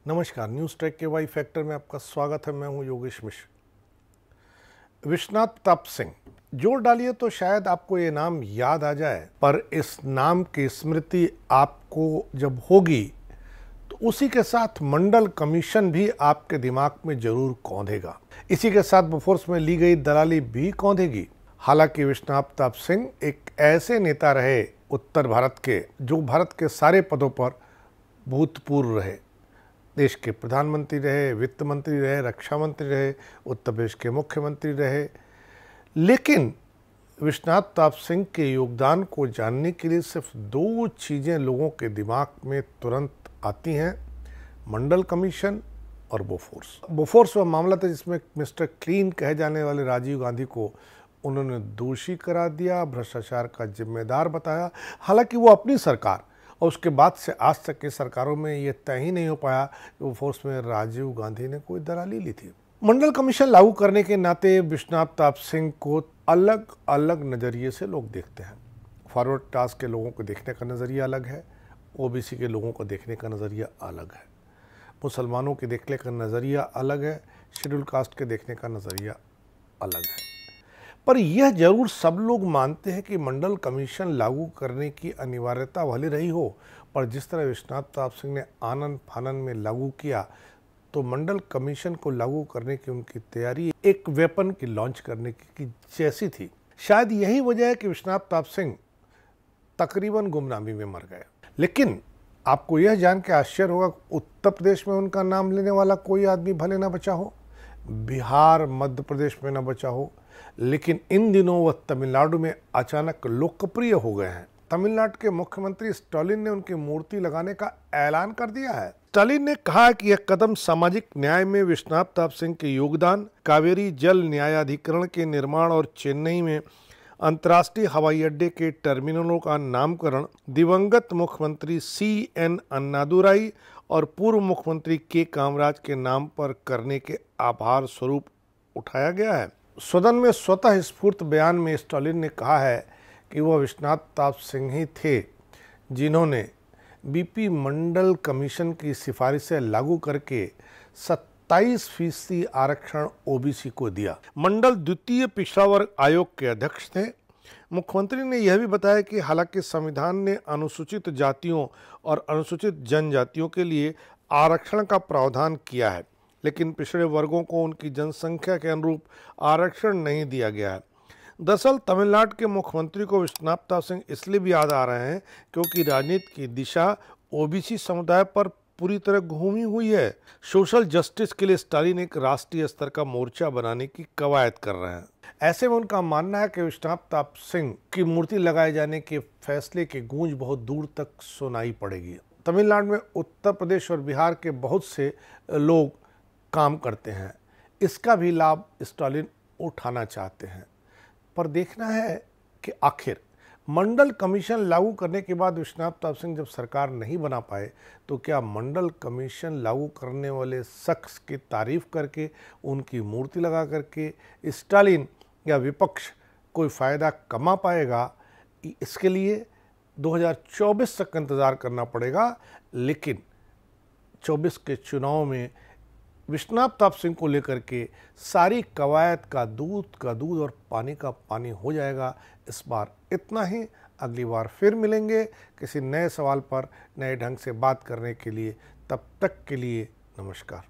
नमस्कार, news track के Y factor में आपका स्वागत है। मैं हूं योगेश मिश्र। विश्वनाथ प्रताप सिंह, जोर डालिए तो शायद आपको ये नाम याद आ जाए, पर इस नाम की स्मृति आपको जब होगी तो उसी के साथ मंडल कमीशन भी आपके दिमाग में जरूर कौंधेगा। इसी के साथ बोफोर्स में ली गई दलाली भी कौंधेगी। हालांकि विश्वनाथ प्रताप सिंह एक ऐसे नेता रहे उत्तर भारत के, जो भारत के सारे पदों पर भूतपूर्व रहे। देश के प्रधानमंत्री रहे, वित्त मंत्री रहे, रक्षा मंत्री रहे, उत्तर प्रदेश के मुख्यमंत्री रहे। लेकिन विश्वनाथ प्रताप सिंह के योगदान को जानने के लिए सिर्फ दो चीज़ें लोगों के दिमाग में तुरंत आती हैं: मंडल कमीशन और बोफोर्स। बोफोर्स वह मामला था जिसमें मिस्टर क्लीन कहे जाने वाले राजीव गांधी को उन्होंने दोषी करार दिया, भ्रष्टाचार का जिम्मेदार बताया। हालांकि वो अपनी सरकार और उसके बाद से आज तक की सरकारों में ये तय ही नहीं हो पाया कि बोफोर्स में राजीव गांधी ने कोई दलाली ली थी। मंडल कमीशन लागू करने के नाते विश्वनाथ प्रताप सिंह को अलग अलग नज़रिए से लोग देखते हैं। फॉरवर्ड कास्ट के लोगों को देखने का नज़रिया अलग है, ओबीसी के लोगों को देखने का नज़रिया अलग है, मुसलमानों के देखने का नज़रिया अलग है, शेड्यूल कास्ट के देखने का नज़रिया अलग है। पर यह जरूर सब लोग मानते हैं कि मंडल कमीशन लागू करने की अनिवार्यता भले रही हो, पर जिस तरह विश्वनाथ प्रताप सिंह ने आनन फानन में लागू किया, तो मंडल कमीशन को लागू करने की उनकी तैयारी एक वेपन की लॉन्च करने की जैसी थी। शायद यही वजह है कि विश्वनाथ प्रताप सिंह तकरीबन गुमनामी में मर गए। लेकिन आपको यह जान के आश्चर्य होगा, उत्तर प्रदेश में उनका नाम लेने वाला कोई आदमी भले ना बचा हो, बिहार मध्य प्रदेश में ना बचा हो, लेकिन इन दिनों वह तमिलनाडु में अचानक लोकप्रिय हो गए हैं। तमिलनाडु के मुख्यमंत्री स्टालिन ने उनकी मूर्ति लगाने का ऐलान कर दिया है। स्टालिन ने कहा कि यह कदम सामाजिक न्याय में विश्वनाथ प्रताप सिंह के योगदान, कावेरी जल न्यायाधिकरण के निर्माण और चेन्नई में अंतर्राष्ट्रीय हवाई अड्डे के टर्मिनलों का नामकरण दिवंगत मुख्यमंत्री CN अन्नादुराई और पूर्व मुख्यमंत्री के कामराज के नाम पर करने के आभार स्वरूप उठाया गया है। सदन में स्वतः स्फूर्त बयान में स्टालिन ने कहा है कि वह विश्वनाथ प्रताप सिंह ही थे जिन्होंने BP मंडल कमीशन की सिफारिशें लागू करके 27% आरक्षण OBC को दिया। मंडल द्वितीय पिछड़ा वर्ग आयोग के अध्यक्ष थे। मुख्यमंत्री ने यह भी बताया कि हालांकि संविधान ने अनुसूचित जातियों और अनुसूचित जनजातियों के लिए आरक्षण का प्रावधान किया है, लेकिन पिछड़े वर्गों को उनकी जनसंख्या के अनुरूप आरक्षण नहीं दिया गया है। दरअसल तमिलनाडु के मुख्यमंत्री को विश्वनाथ प्रताप सिंह इसलिए भी याद आ रहे हैं क्योंकि राजनीति की दिशा OBC समुदाय पर पूरी तरह घूमी हुई है। सोशल जस्टिस के लिए स्टालिन एक राष्ट्रीय स्तर का मोर्चा बनाने की कवायद कर रहे हैं। ऐसे में उनका मानना है कि विश्वनाथ प्रताप सिंह की मूर्ति लगाए जाने के फैसले की गूंज बहुत दूर तक सुनाई पड़ेगी। तमिलनाडु में उत्तर प्रदेश और बिहार के बहुत से लोग काम करते हैं, इसका भी लाभ स्टालिन उठाना चाहते हैं। पर देखना है कि आखिर मंडल कमीशन लागू करने के बाद विश्वनाथ प्रताप सिंह जब सरकार नहीं बना पाए, तो क्या मंडल कमीशन लागू करने वाले शख्स की तारीफ करके, उनकी मूर्ति लगा करके स्टालिन या विपक्ष कोई फ़ायदा कमा पाएगा? इसके लिए 2024 तक इंतज़ार करना पड़ेगा। लेकिन 24 के चुनाव में विश्वनाथ प्रताप सिंह को लेकर के सारी कवायद का दूध और पानी का पानी हो जाएगा। इस बार इतना ही। अगली बार फिर मिलेंगे किसी नए सवाल पर नए ढंग से बात करने के लिए। तब तक के लिए नमस्कार।